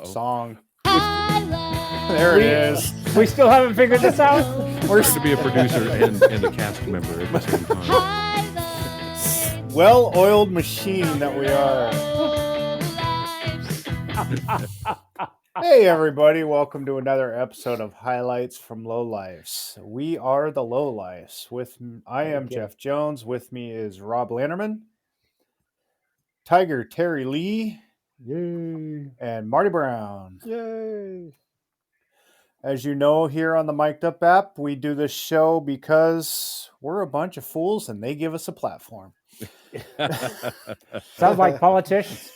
song. There it is. We still haven't figured this out. We're to be a producer and a cast member at the same time. Well-oiled machine that we are. Hey, everybody. Welcome to another episode of Highlights from Lowlifes. We are the Lowlifes. I am Jeff Jones. With me is Rob Lannerman, Tiger Terry Lee, Yay. and Marty Brown. Yay. As you know, here on the Mic'd Up app, we do this show because we're a bunch of fools and they give us a platform. Sounds like politicians.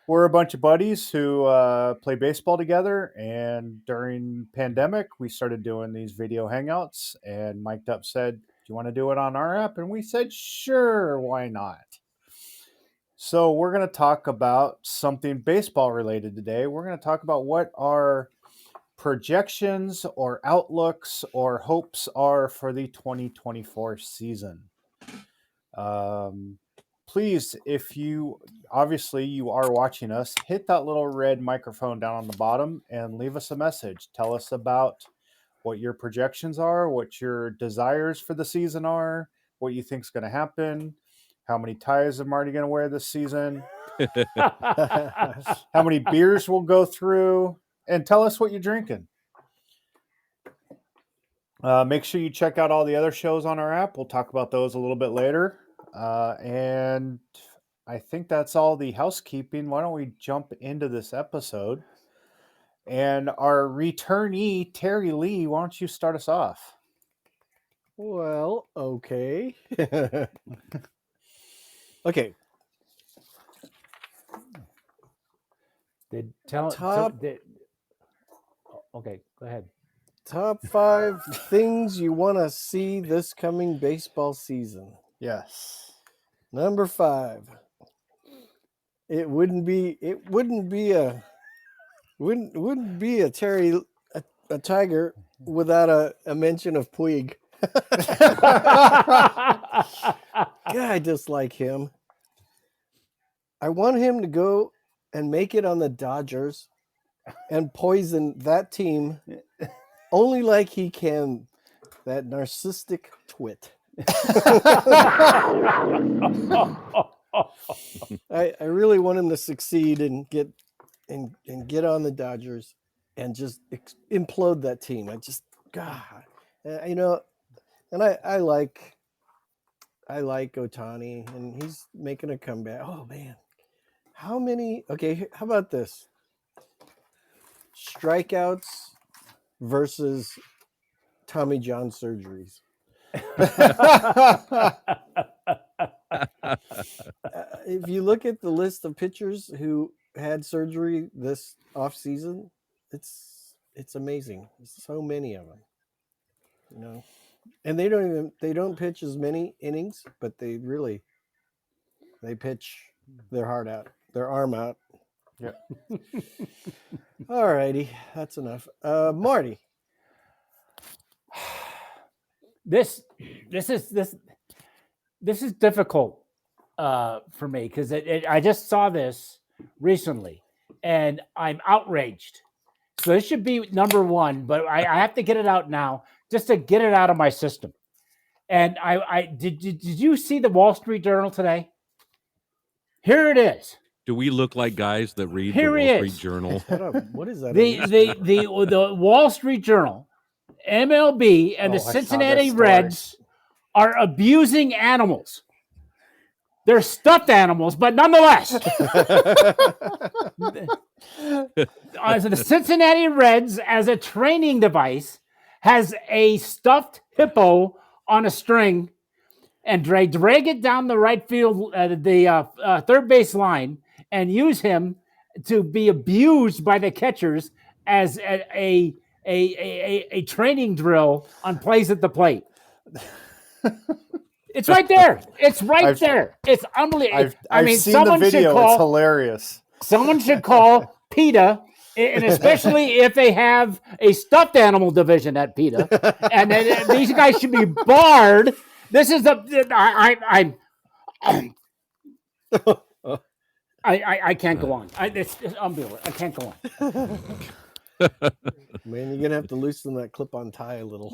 We're a bunch of buddies who play baseball together, and during pandemic, we started doing these video hangouts, and Mic'd Up said, do you want to do it on our app? And we said, sure, why not? So we're going to talk about something baseball related today. We're going to talk about what our projections or outlooks or hopes are for the 2024 season. Please, if you are watching us, hit that little red microphone down on the bottom and leave us a message. Tell us about what your projections are, what your desires for the season are, what you think is going to happen, how many ties am Marty going to wear this season, how many beers we'll go through, and tell us what you're drinking. Make sure you check out all the other shows on our app. We'll talk about those a little bit later. And I think that's all the housekeeping. Why don't we jump into this episode? And our returnee, Terry Lee, why don't you start us off? Well, okay. Okay. Okay, go ahead. Top 5 things you want to see this coming baseball season. Yes. Number 5. It wouldn't be a Tiger without a mention of Puig. Yeah, I dislike him. I want him to go and make it on the Dodgers and poison that team only like he can. That narcissistic twit. I really want him to succeed and get on the Dodgers and just implode that team. And I like Ohtani, and he's making a comeback. Oh man, how about this? Strikeouts versus Tommy John surgeries. If you look at the list of pitchers who had surgery this offseason, it's amazing. So many of them, and they don't pitch as many innings, but they pitch their heart out, their arm out. Yeah. All righty, that's enough. Marty. This is difficult for me because I just saw this recently and I'm outraged. So this should be number 1, but I have to get it out now just to get it out of my system. And did you see the Wall Street Journal today? Here it is. Do we look like guys that read the Wall Street Journal? What is that? The Wall Street Journal, MLB, and the Cincinnati Reds are abusing animals. They're stuffed animals, but nonetheless. The Cincinnati Reds, as a training device, has a stuffed hippo on a string and drag it down the right field, the third base line, and use him to be abused by the catchers as a training drill on plays at the plate. It's right there. It's there. It's unbelievable. I've seen the video. It's hilarious. Someone should call PETA, and especially if they have a stuffed animal division at PETA, and these guys should be barred. This is I can't go on. It's unbelievable. I can't go on. Man, you're gonna have to loosen that clip-on tie a little.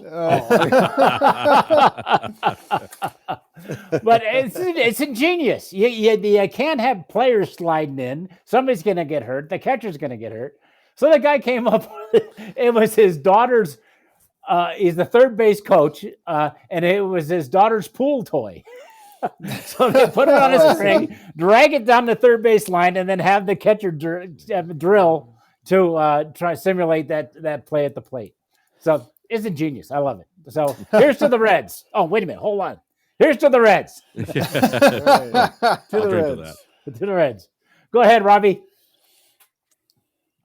But it's ingenious. You can't have players sliding in. Somebody's going to get hurt. The catcher's going to get hurt. So the guy came up with it was his daughter's. He's the third base coach, and it was his daughter's pool toy. So they put it on a string, drag it down the third base line, and then have the catcher drill to try to simulate that play at the plate. So it's ingenious. I love it. So here's to the Reds. Oh, wait a minute. Hold on. Here's to the Reds. To I'll the drink to Reds. that. To the Reds. Go ahead, Robbie.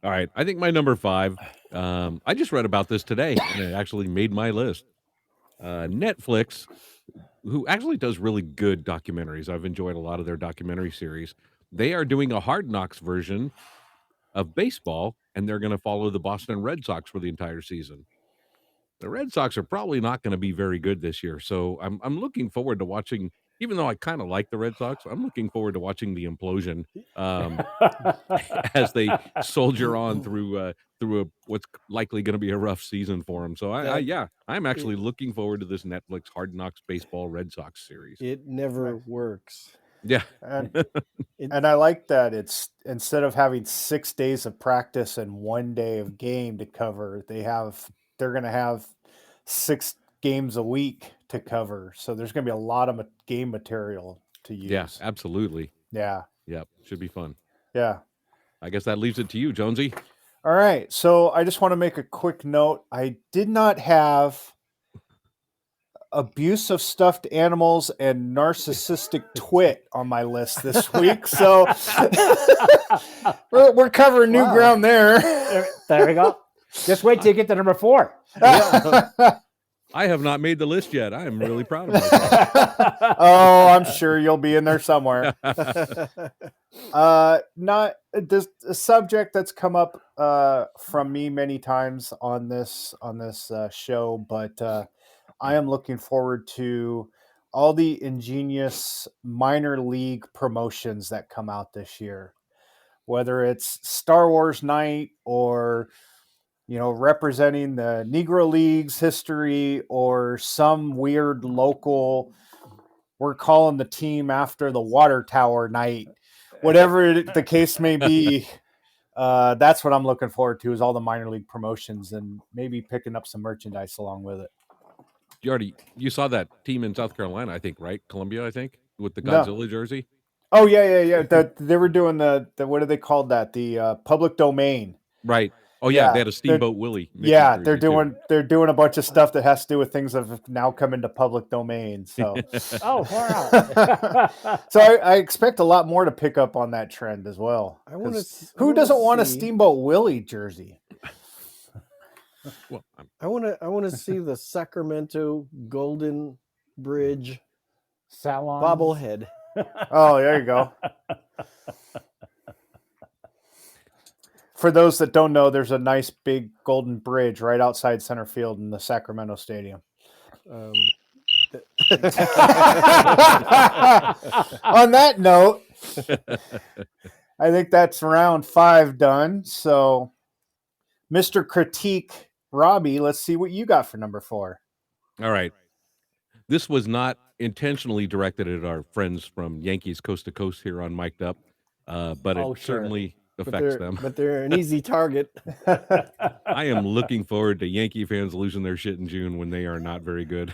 All right. I think my number 5, I just read about this today, and it actually made my list. Netflix, who actually does really good documentaries. I've enjoyed a lot of their documentary series. They are doing a Hard Knocks version of baseball, and they're going to follow the Boston Red Sox for the entire season. The Red Sox are probably not going to be very good this year, so I'm looking forward to watching. Even though I kind of like the Red Sox, I'm looking forward to watching the implosion as they soldier on through what's likely going to be a rough season for them. So I'm actually looking forward to this Netflix Hard Knocks Baseball Red Sox series. It never works. Yeah, And I like that it's instead of having 6 days of practice and 1 day of game to cover, they're going to have 6 games a week to cover. So there's going to be a lot of game material to use. yeah, absolutely. Yeah. Yep, should be fun. Yeah. I guess that leaves it to you, Jonesy. All right. So I just want to make a quick note. I did not have abuse of stuffed animals and narcissistic twit on my list this week. So we're covering new ground there. There we go. Just wait till you get to number 4. I have not made the list yet. I am really proud of myself. Oh, I'm sure you'll be in there somewhere. Not this a subject that's come up from me many times on this show, but I am looking forward to all the ingenious minor league promotions that come out this year, whether it's Star Wars Night or representing the Negro Leagues history or some weird local, we're calling the team after the water tower night, whatever the case may be. That's what I'm looking forward to is all the minor league promotions and maybe picking up some merchandise along with it. You saw that team in South Carolina, I think, right? Columbia, I think, with the No. Godzilla jersey. Oh yeah. They were doing the what do they call that? The public domain. Right. Oh yeah, Yeah, they had a Steamboat Willie. Mickey Yeah, jersey, they're doing a bunch of stuff that has to do with things that have now come into public domain. So, Oh, far out. so I expect a lot more to pick up on that trend as well. Who doesn't want a Steamboat Willie jersey? Well, I want to see the Sacramento Golden Bridge Salon. bobblehead. Oh, there you go. For those that don't know, there's a nice big golden bridge right outside center field in the Sacramento Stadium. On that note, I think that's round 5 done. So, Mr. Critique Robbie, let's see what you got for number 4. all right. This was not intentionally directed at our friends from Yankees Coast to Coast here on Mic'd Up, but it Oh, sure. certainly affects them. But they're an easy target. I am looking forward to Yankee fans losing their shit in June when they are not very good.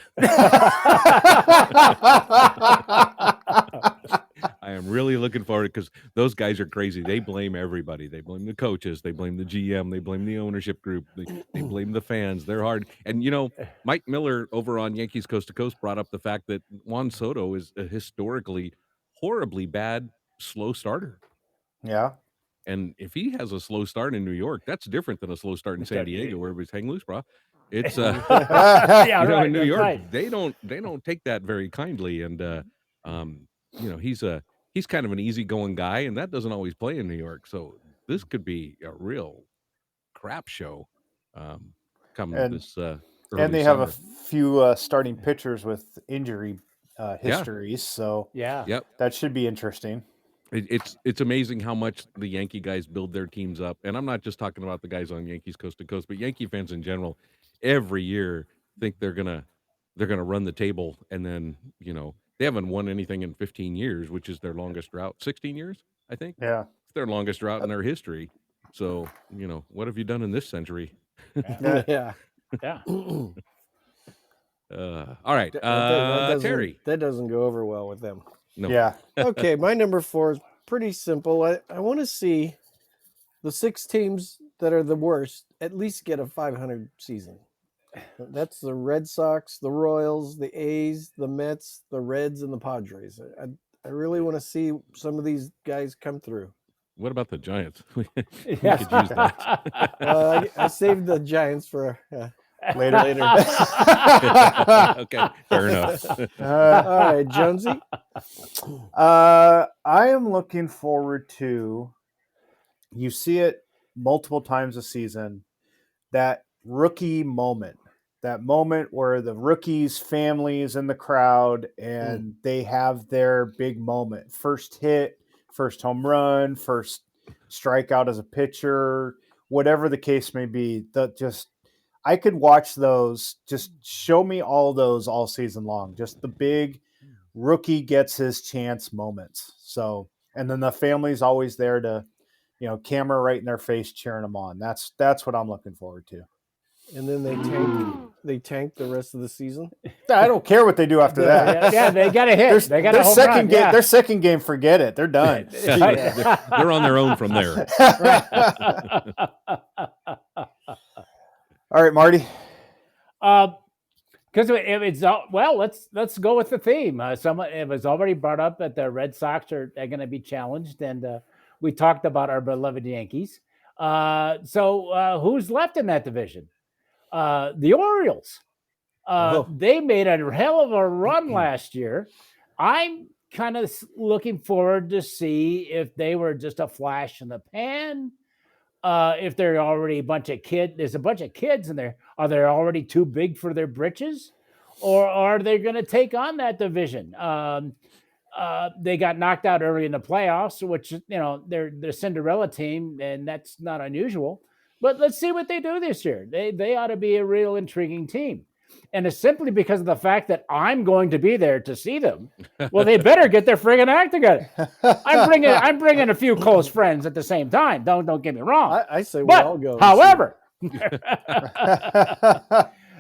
I am really looking forward because those guys are crazy. They blame everybody. They blame the coaches. They blame the GM. They blame the ownership group. They blame the fans. They're hard. And, Mike Miller over on Yankees Coast to Coast brought up the fact that Juan Soto is a historically horribly bad slow starter. Yeah. And if he has a slow start in New York, that's different than a slow start in San Diego where everybody's hang loose, bro. It's Yeah, right. in New that's York, right. they don't take that very kindly. And he's kind of an easygoing guy, and that doesn't always play in New York. So this could be a real crap show coming this early And they have a summer. few starting pitchers with injury histories, so Yeah. Yep. that should be interesting. It's amazing how much the Yankee guys build their teams up, and I'm not just talking about the guys on Yankees Coast to Coast, but Yankee fans in general. Every year, think they're gonna run the table, and then they haven't won anything in 15 years, which is their longest drought. 16 years, I think. Yeah. It's their longest drought in their history. So what have you done in this century? Yeah. Yeah. Yeah. All right, Terry. That doesn't go over well with them. No. Yeah. Okay, my number 4 is pretty simple. I want to see the 6 teams that are the worst at least get a 500 season. That's the Red Sox, the Royals, the A's, the Mets, the Reds, and the Padres. I really want to see some of these guys come through. What about the Giants? We could use Yeah. that. I saved the Giants for Later. Okay, fair enough. all right, Jonesy. I am looking forward to, you see it multiple times a season, that rookie moment. That moment where the rookies' family is in the crowd and they have their big moment. First hit, first home run, first strikeout as a pitcher, whatever the case may be. I could watch those. Just show me all those all season long. Just the big rookie gets his chance moments. So, and then the family's always there to, camera right in their face cheering them on. That's what I'm looking forward to. And then they tank the rest of the season. I don't care what they do after that. Yeah, they got a hit. They got a their home second run, game. yeah. Their second game, forget it. They're done. They're on their own from there. All right, Marty. Because it's let's go with the theme. It was already brought up that the Red Sox are going to be challenged, and we talked about our beloved Yankees. So who's left in that division? The Orioles. They made a hell of a run last year. I'm kind of looking forward to see if they were just a flash in the pan. If they're already there's a bunch of kids in there. Are they already too big for their britches, or are they going to take on that division? They got knocked out early in the playoffs, which they're the Cinderella team, and that's not unusual. But let's see what they do this year. They ought to be a real intriguing team. And it's simply because of the fact that I'm going to be there to see them. Well, they better get their friggin' act together. I'm bringing a few close friends at the same time. Don't get me wrong. I say we all go. However,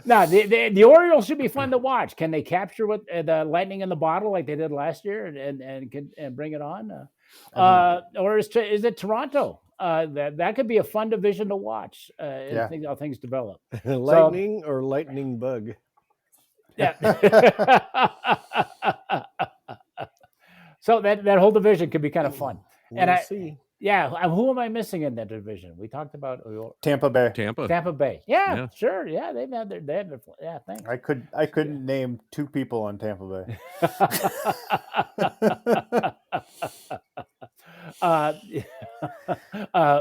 now the Orioles should be fun to watch. Can they capture what the lightning in the bottle like they did last year and bring it on? Or is it Toronto? That could be a fun division to watch. How things develop. Lightning or lightning bug. Yeah. So that whole division could be kind of fun. We'll see. Yeah. Who am I missing in that division? We talked about Tampa Bay. Tampa Bay. Yeah, sure. Yeah, they've had their yeah. Thanks. I couldn't name 2 people on Tampa Bay.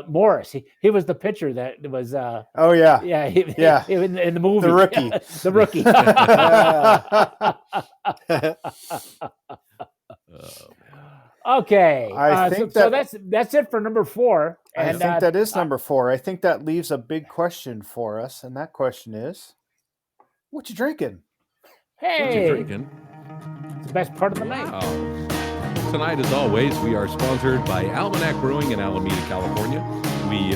Morris. He was the pitcher that was. Oh yeah. Yeah. He in the movie. The rookie. The rookie. Okay. I think so that's it for number 4. And, I think that is number 4. I think that leaves a big question for us, and that question is, what you drinking? Hey, What you drinking? It's the best part of the night. Tonight, as always, we are sponsored by Almanac Brewing in Alameda, California. We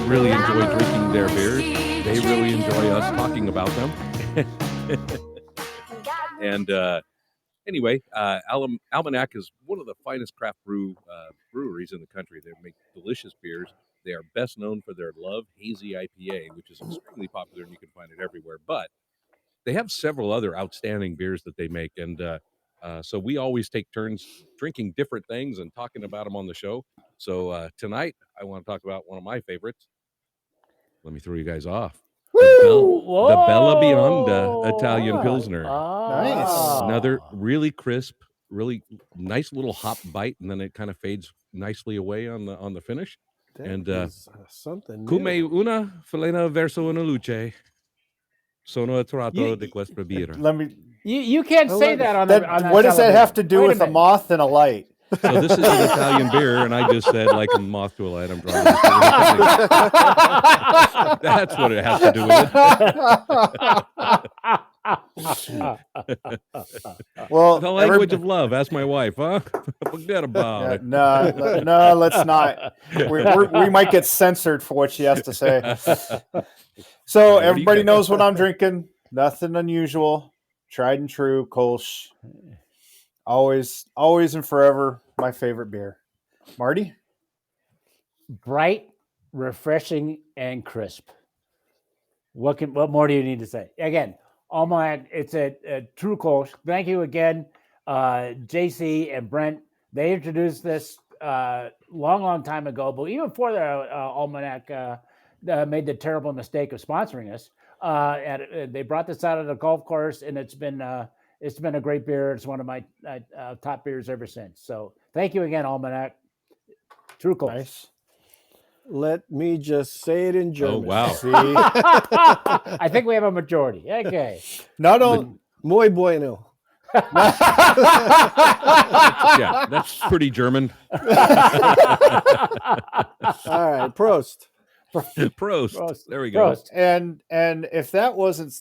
really enjoy drinking their beers. They really enjoy us talking about them. And anyway, Almanac is one of the finest craft breweries in the country. They make delicious beers. They are best known for their Love Hazy IPA, which is extremely popular, and you can find it everywhere. But they have several other outstanding beers that they make, and so we always take turns drinking different things and talking about them on the show. So tonight, I want to talk about one of my favorites. Let me throw you guys off. The Bella Bionda Italian Pilsner. Nice. Another really crisp, really nice little hop bite, and then it kind of fades nicely away on the finish. That is something. Come una felena verso una luce. Sono attratto di questa birra. Let me. You can't say that on the What does that have to do with a minute. moth and a light? So this is an Italian beer, and I just said, like a moth to a light, I'm drawn to this beer. That's what it has to do with it. Well, The language of love. Ask my wife, huh? Forget about it. No, let's not. We might get censored for what she has to say. So What do you everybody got? knows what I'm drinking. Nothing unusual. Tried and true Kolsch. Always and forever my favorite beer. Marty? Bright, refreshing, and crisp. What more do you need to say? Again, Almanac, it's a true Kolsch. Thank you again, JC and Brent. They introduced this long time ago, but even before the Almanac made the terrible mistake of sponsoring us, they brought this out at a golf course, and it's been a great beer. It's one of my top beers ever since. So thank you again, Almanac. True Kolsch. Nice. Let me just say it in German. Oh, wow. See? I think we have a majority. Okay. Not only Muy bueno. Yeah, that's pretty German. All right, Prost. Prost. There we go. Prost. and if that wasn't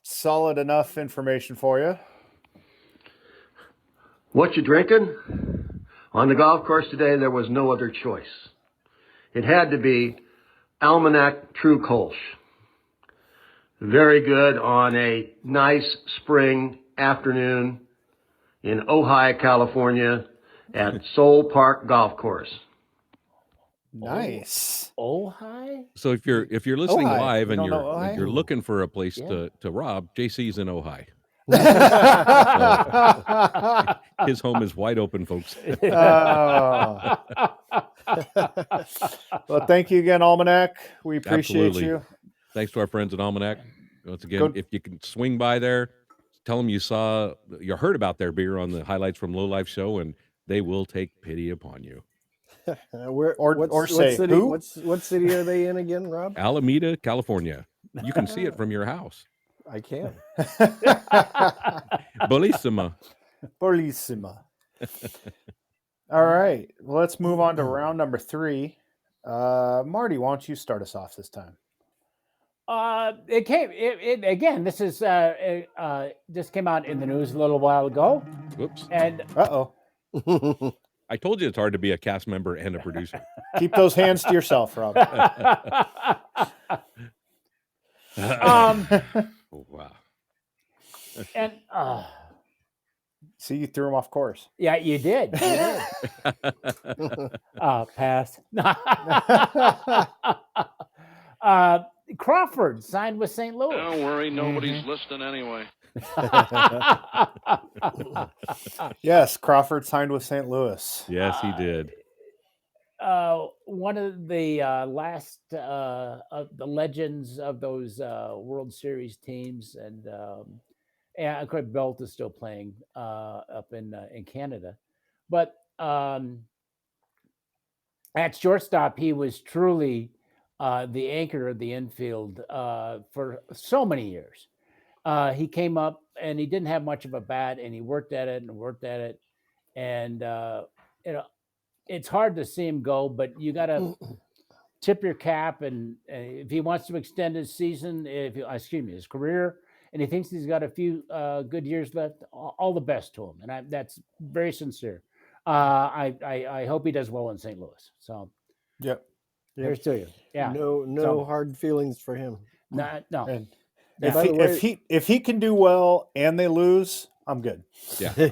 solid enough information for you, What you drinking? On the golf course today, there was no other choice. It had to be Almanac True Kolsch. Very good on a nice spring afternoon in Ojai, California at Soul Park Golf Course. nice. Ojai? So if you're listening Ojai. live You and don't know Ojai? you're looking for a place Yeah. to rob, JC's in Ojai. His home is wide open, folks. Oh. Well, thank you again, Almanac. We appreciate Absolutely. you. Thanks to our friends at Almanac. Once again, Go- if you can swing by there, tell them you heard about their beer on the highlights from Lowlife show, and they will take pity upon you. Or say, city, who? What city are they in again, Rob? Alameda, California. You can see it from your house. I can. Bellissima. Bellissima. All right. Well, let's move on to round number 3. Marty, why don't you start us off this time? Again, this is just came out in the news a little while ago, Whoops. and Uh-oh. I told you it's hard to be a cast member and a producer. Keep those hands to yourself, Rob. Oh, wow. and See, you threw him off course. yeah, you did. Pass. Crawford signed with St. Louis. Don't worry, nobody's listening anyway. Yes, Crawford signed with St. Louis. Yes, he did. One of the last of the legends of those World Series teams, and of course Belt is still playing up in Canada, but at shortstop he was truly the anchor of the infield for so many years. He came up and he didn't have much of a bat, and he worked at it, and it's hard to see him go, but you got to tip your cap. And if he wants to extend his season, his career, and he thinks he's got a few good years left, all the best to him. And that's very sincere. I hope he does well in St. Louis. So, Yep. here's to you. Yeah. No So- hard feelings for him. No. And Yeah. By the way- if he can do well and they lose, I'm good. Yeah. I like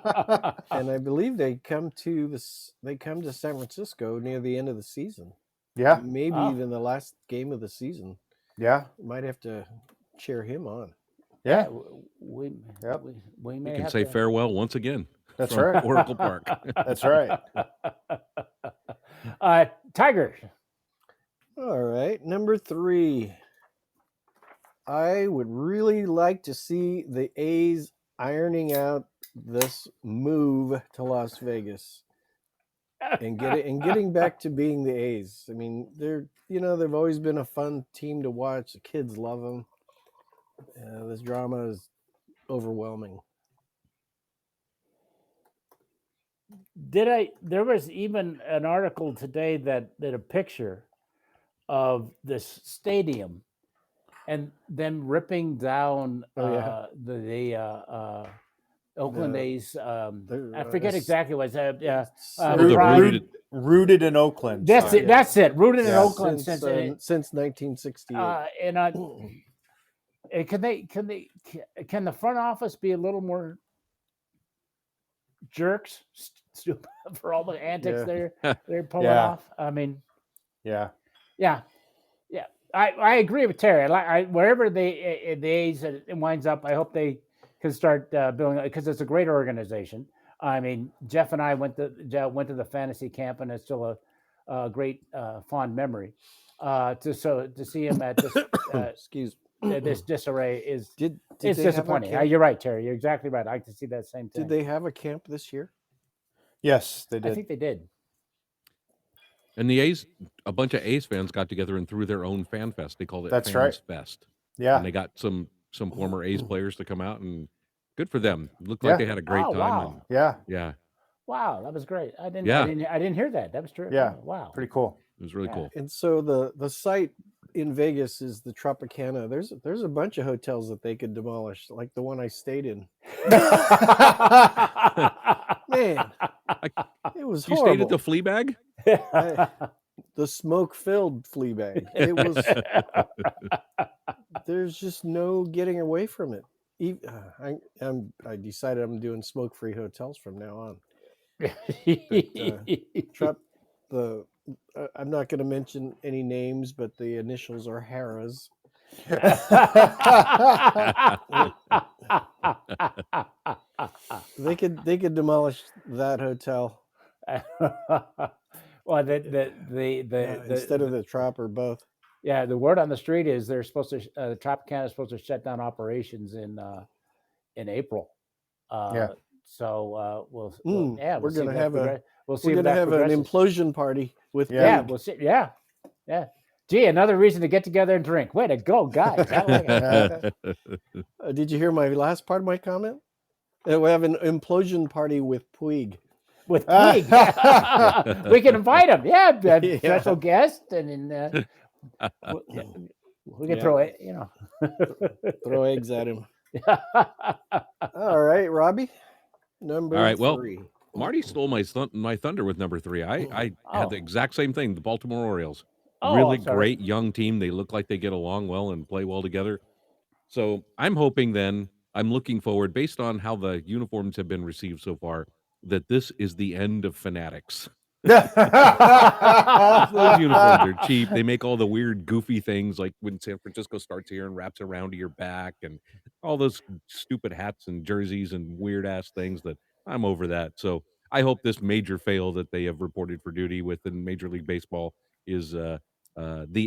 that. And I believe they come to San Francisco near the end of the season. Yeah. Maybe Oh. even the last game of the season. Yeah. Might have to cheer him on. Yeah. we Yep. we may You can have say to... farewell once again. That's from right. Oracle Park. That's right. Tiger. All right, number 3. I would really like to see the A's ironing out this move to Las Vegas and getting back to being the A's. I mean, they've always been a fun team to watch. The kids love them. This drama is overwhelming. There was even an article today that did a picture of this stadium and them ripping down Oh, yeah. the Oakland The- A's. the, I forget s- exactly what it was. Oh, the Pride- rooted- in Oakland. That's sign. it. That's it. Rooted in Yeah. Oakland since since 1968. and can the front office be a little more jerks for all the antics Yeah. they're pulling Yeah. off? I mean, Yeah. yeah. I agree with Terry. Wherever the A's it winds up, I hope they can start building, because it's a great organization. I mean, Jeff and I went to the fantasy camp, and it's still a great fond memory. To see him at this Excuse this disarray is Did it's they have a disappointing. camp? You're right, Terry. You're exactly right. I like to see that same thing. Did they have a camp this year? Yes, they I did. think they did. And the A's, a bunch of A's fans got together and threw their own fan fest. They called it That's Fans right. Fest. Yeah. And they got some former A's players to come out, and good for them. Looked like Yeah. they had a great Oh, time. wow. And, Yeah. yeah, Wow, that was great. I didn't hear that. That was true. Yeah. Oh, wow. Pretty cool. it was really Yeah. cool. And so the site in Vegas is the Tropicana. There's a bunch of hotels that they could demolish, like the one I stayed in. Man, it was You horrible. stayed at the Flea Bag? The smoke-filled flea bag. It was. There's just no getting away from it. I decided I'm doing smoke-free hotels from now on. I'm not going to mention any names, but the initials are Harrah's. They could demolish that hotel. Well, the Instead of the Trop or both. yeah, the word on the street is they're supposed to the Tropicana is supposed to shut down operations in April. Yeah. So we'll we're we'll see gonna if that have progress- we'll see We're if going to that have an progresses. implosion party with Yeah, Pig. we'll see. Yeah. Gee, another reason to get together and drink. Way to go, guys! I like it. Did you hear my last part of my comment? We have an implosion party with Puig. With Puig, we can invite him. Yeah, Yeah. special guest, and we can Yeah. throw it. Throw eggs at him. All right, Robbie. Number All right, well, 3. Marty stole my thunder with number 3. I had the exact same thing. The Baltimore Orioles, Oh, really I'm sorry. great young team. They look like they get along well and play well together. So I'm hoping then, I'm looking forward, based on how the uniforms have been received so far, that this is the end of Fanatics. Those uniforms are cheap. They make all the weird, goofy things, like when San Francisco starts here and wraps around to your back, and all those stupid hats and jerseys and weird ass things. That I'm over that. So I hope this major fail that they have reported for duty within Major League Baseball is the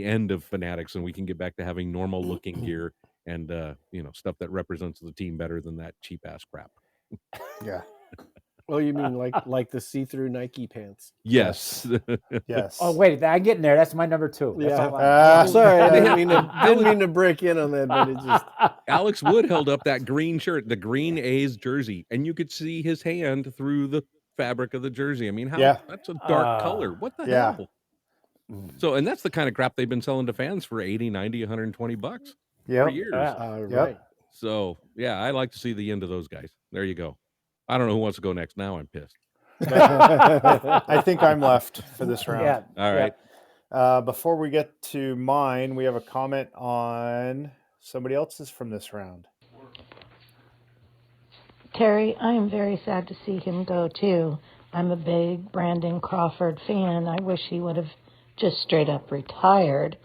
end of Fanatics, and we can get back to having normal looking gear and stuff that represents the team better than that cheap ass crap. Yeah. Oh, you mean like the see-through Nike pants? Yes. Yes. Oh wait, I'm getting there. That's my number 2. That's Yeah. all I- Sorry, I didn't mean to break in on that, but it just Alex Wood held up that green shirt, the green A's jersey, and you could see his hand through the fabric of the jersey. I mean, that's a dark color. What the Yeah. hell? So, and that's the kind of crap they've been selling to fans for 80, 90, 120 bucks for Yep. years. right. So, yeah, I like to see the end of those guys. There you go. I don't know who wants to go next. Now I'm pissed. I think I'm left for this round. Yeah. All right. Before we get to mine, we have a comment on somebody else's from this round. Terry, I am very sad to see him go too. I'm a big Brandon Crawford fan. I wish he would have just straight up retired.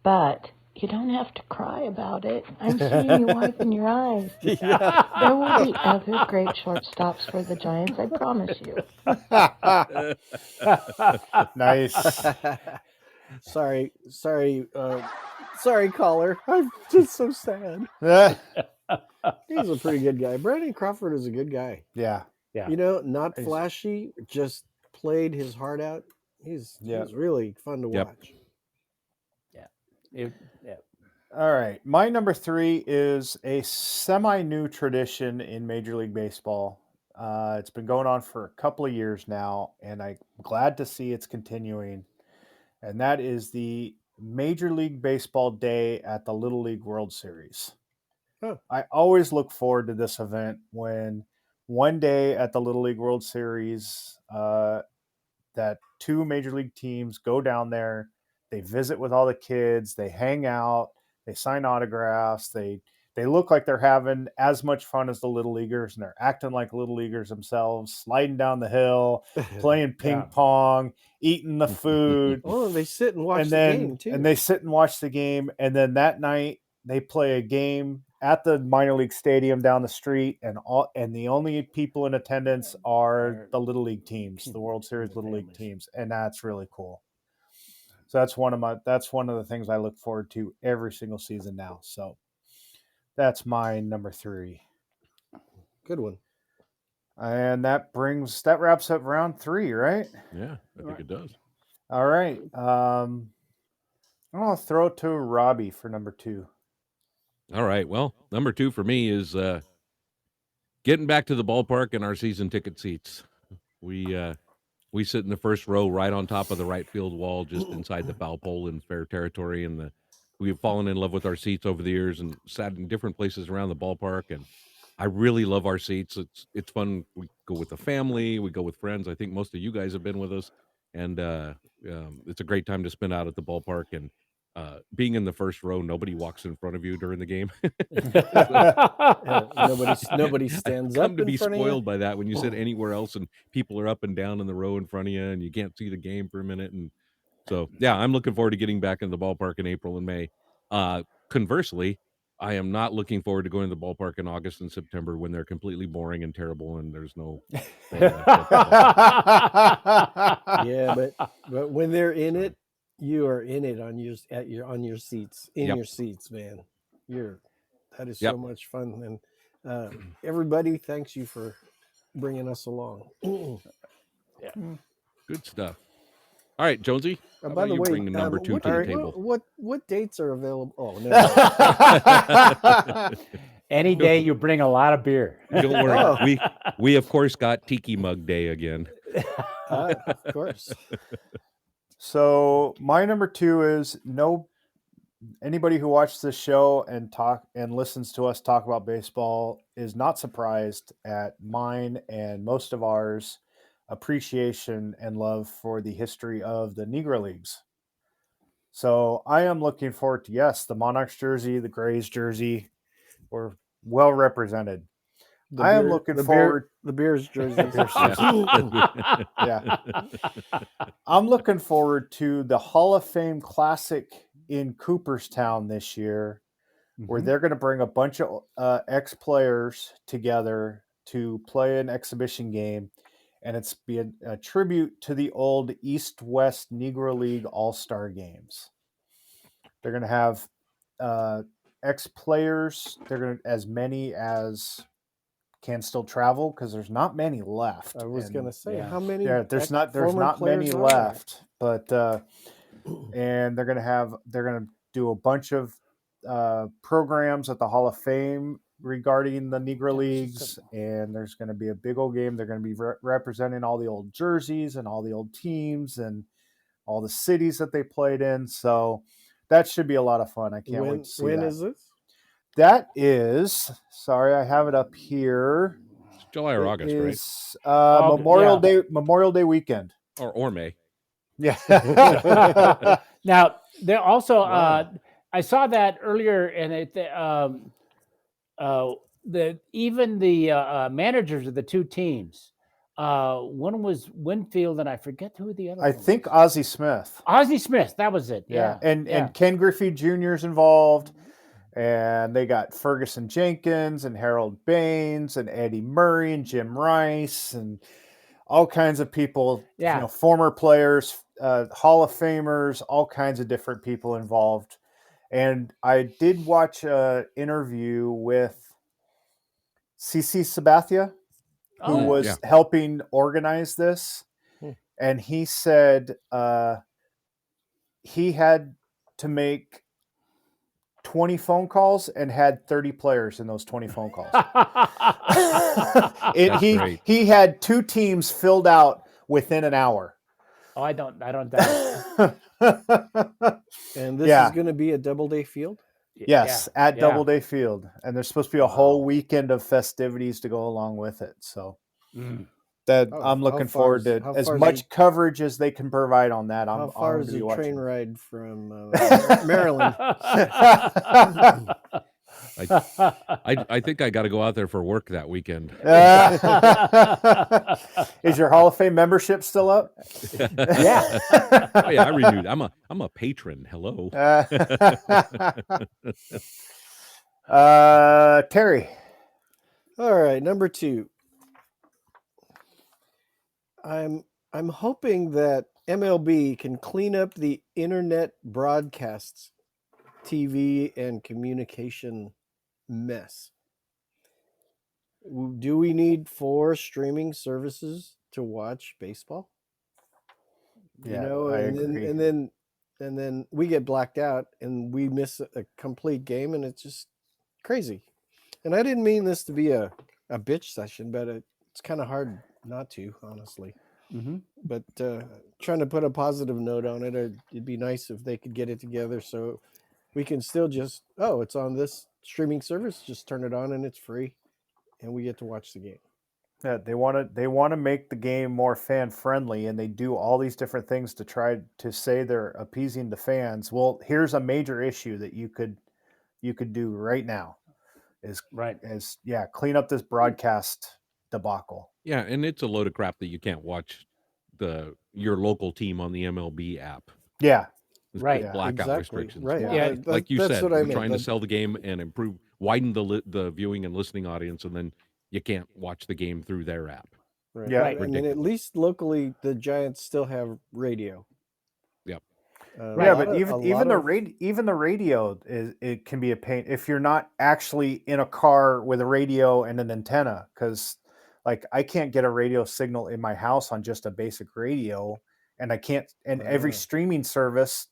But you don't have to cry about it. I'm seeing you wiping your eyes. There will be other great shortstops for the Giants, I promise you. Nice. Sorry, caller. I'm just so sad. Yeah. He's a pretty good guy. Brandon Crawford is a good guy. Yeah. You know, not He's- flashy, just played his heart out. He's really fun to Yep. watch. All right. My number 3 is a semi-new tradition in Major League Baseball. It's been going on for a couple of years now, and I'm glad to see it's continuing. And that is the Major League Baseball Day at the Little League World Series. Huh. I always look forward to this event when one day at the Little League World Series, that two major league teams go down there, they visit with all the kids, they hang out, they sign autographs, they look like they're having as much fun as the little leaguers, and they're acting like little leaguers themselves, sliding down the hill, playing ping Yeah. pong, eating the food, Oh, they sit and watch and the then game too. and they sit and watch the game, and then that night they play a game at the minor league stadium down the street, and the only people in attendance are the little league teams, the World Series little league teams, and that's really cool. So that's one of the things I look forward to every single season now. So that's my number 3. Good one. And that wraps up round 3, right? Yeah, I think it does. All right. I'll throw it to Robbie for number 2. All right. Well, number 2 for me is getting back to the ballpark and our season ticket seats. We sit in the first row right on top of the right field wall, just inside the foul pole in fair territory. And we've fallen in love with our seats over the years and sat in different places around the ballpark. And I really love our seats. It's fun. We go with the family. We go with friends. I think most of you guys have been with us. And it's a great time to spend out at the ballpark. And being in the first row, nobody walks in front of you during the game. Nobody stands Come up to in be front of you. spoiled by that when you sit anywhere else and people are up and down in the row in front of you and you can't see the game for a minute. And so, yeah, I'm looking forward to getting back in the ballpark in April and May. Conversely, I am not looking forward to going to the ballpark in August and September when they're completely boring and terrible and there's no fun left at the ballpark. Yeah, but when they're in it, you are in it on your seats, Yep. your seats, man. That is Yep. so much fun, and everybody, thanks you for bringing us along. Good stuff. All right, Jonesy. How By about the you way, bring number 2 to the table? What dates are available? Oh no, Any day you bring a lot of beer. Don't worry. Oh. We of course got Tiki Mug Day again. of course. So my number 2 is anybody who watches this show and listens to us talk about baseball is not surprised at mine and most of ours appreciation and love for the history of the Negro Leagues. So I am looking forward to, yes, the Monarchs jersey, the Grays jersey, were well represented. I'm looking forward. The Bears jersey. Yeah. I'm looking forward to the Hall of Fame Classic in Cooperstown this year, where they're going to bring a bunch of ex-players together to play an exhibition game, and it's be a tribute to the old East-West Negro League All-Star games. They're going to have ex-players. They're going to as many as can still travel because there's not many left. I was going to say, yeah. how many? Yeah, there's not many left, but and they're going to do a bunch of programs at the Hall of Fame regarding the Negro Leagues, and there's going to be a big old game. They're going to be representing all the old jerseys and all the old teams and all the cities that they played in. So that should be a lot of fun. I can't wait to see when that. is this? That is, sorry, I have it up here. It's July or August, right? It's Memorial Day weekend. Or May. Yeah. Now there also I saw that earlier, and even the managers of the two teams. One was Winfield, and I forget who the other. I think Ozzie Smith. Ozzie Smith, that was it. Yeah, and Ken Griffey Jr. is involved, and they got Ferguson Jenkins and Harold Baines and Eddie Murray and Jim Rice and all kinds of people. Yeah. You know, former players, Hall of Famers, all kinds of different people involved. And I did watch an interview with CC Sabathia, who was helping organize this. And he said he had to make 20 phone calls and had 30 players in those 20 phone calls. That's great. He had 2 teams filled out within an hour. Oh, I don't doubt And this Yeah. is going to be a Doubleday Field. it. Yes, at yeah. Doubleday Field. And there's supposed to be a whole weekend of festivities to go along with it. So that I'm looking forward to as much coverage as they can provide on that. How far is the train ride from Maryland? I think I got to go out there for work that weekend. Is your Hall of Fame membership still up? Yeah. Oh yeah, I renewed. I'm a patron. Hello. Terry. All right, number 2. I'm hoping that MLB can clean up the internet broadcasts, TV and communication mess. Do we need 4 streaming services to watch baseball? Yeah, I agree. And then we get blacked out and we miss a complete game, and it's just crazy. And I didn't mean this to be a bitch session, but it's kind of hard not to, honestly. But trying to put a positive note on it, it'd be nice if they could get it together so we can still just, it's on this streaming service, just turn it on and it's free, and we get to watch the game. Yeah, they want to make the game more fan friendly, and they do all these different things to try to say they're appeasing the fans. Well, here's a major issue that you could do right now is clean up this broadcast debacle. Yeah, and it's a load of crap that you can't watch your local team on the MLB app. Yeah. Right. Blackout restrictions. Right. Yeah. Like you said, we're trying to sell the game and widen the viewing and listening audience, and then you can't watch the game through their app. Right. Yeah. I mean, at least locally, the Giants still have radio. Yep. But even the radio it can be a pain if you're not actually in a car with a radio and an antenna, because like I can't get a radio signal in my house on just a basic radio, and I can't. And every streaming service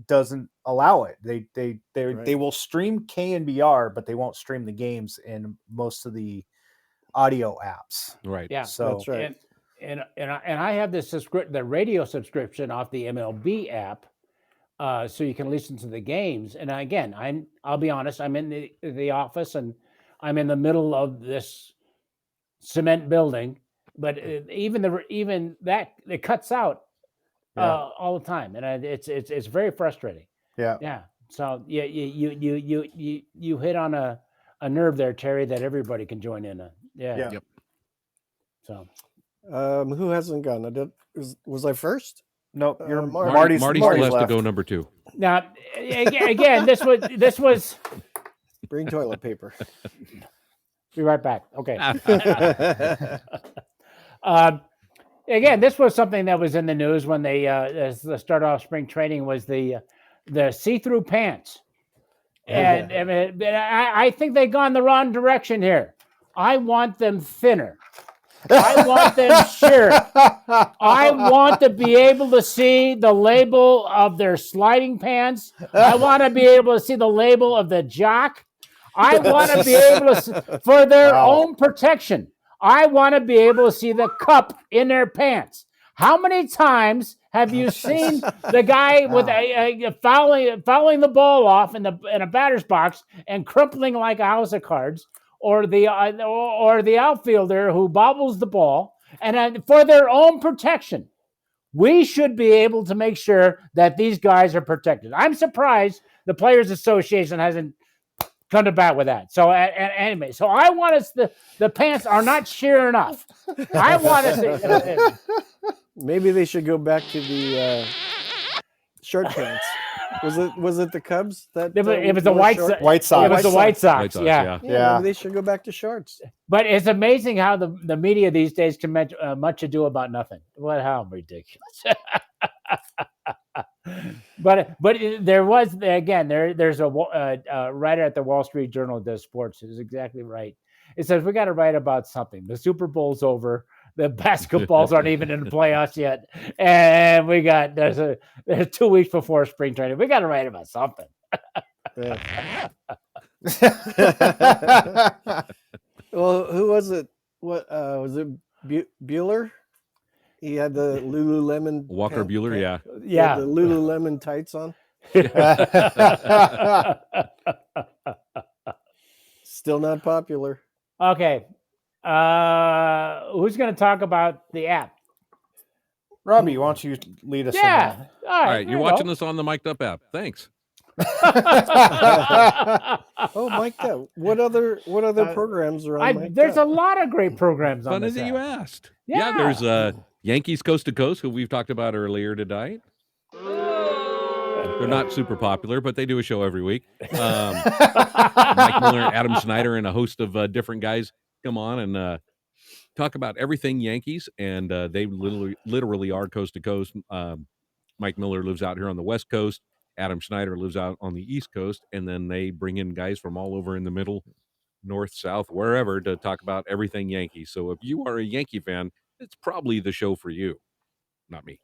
doesn't allow it. They will stream KNBR, but they won't stream the games in most of the audio apps. Right. Yeah. So that's right. And I have this the radio subscription off the MLB app, so you can listen to the games. And again, I'll be honest, I'm in the office and I'm in the middle of this cement building, but even that it cuts out all the time, and it's very frustrating. Yeah. So you hit on a nerve there, Terry, that everybody can join in on. Yeah. Yep. So. Who hasn't gone? Was I first? No, you're Marty still has left. to go number 2. Now, again, this was. Bring toilet paper. Be right back. Okay. Again, this was something that was in the news when they the start off spring training was the see-through pants, and I think they've gone the wrong direction here. I want them thinner. I want them sheer. I want to be able to see the label of their sliding pants. I want to be able to see the label of the jock. I want to be able to, for their own protection, I want to be able to see the cup in their pants. How many times have you seen the guy with fouling the ball off in a batter's box and crumpling like a house of cards? Or the outfielder who bobbles the ball, and for their own protection, we should be able to make sure that these guys are protected. I'm surprised the Players Association hasn't come to bat with that. So anyway, so I want us the pants are not sheer enough. I want us. Maybe they should go back to the short pants. Was it the Cubs that it was the White Sox? It was the White Sox. Yeah. Maybe they should go back to shorts. But it's amazing how the media these days can make much ado about nothing. How ridiculous! but there was there's a writer at the Wall Street Journal does sports. Is exactly right. It says we got to write about something. The Super Bowl's over. The basketballs aren't even in the playoffs yet, and there's 2 weeks before spring training. We got to write about something. Yeah. Well, who was it? What was it? Bueller? He had the Lululemon. Walker Bueller, yeah. He had Yeah. the Lululemon tights on. Still not popular. Okay. Who's going to talk about the app? Robbie, why don't you lead us Yeah. All right, you're watching this on the Mic'd Up app. Thanks. Oh, Mic'd Up. What other programs are on Mic'd There's Up? a lot of great programs on Funny this that app. you asked. Yeah, there's Yankees Coast to Coast, who we've talked about earlier tonight. They're not super popular, but they do a show every week. Mike Miller, Adam Schneider, and a host of different guys come on and talk about everything Yankees, and they literally are coast to coast. Mike Miller lives out here on the West Coast. Adam Schneider lives out on the East Coast, and then they bring in guys from all over in the middle, north, south, wherever, to talk about everything Yankees. So if you are a Yankee fan, it's probably the show for you. Not me.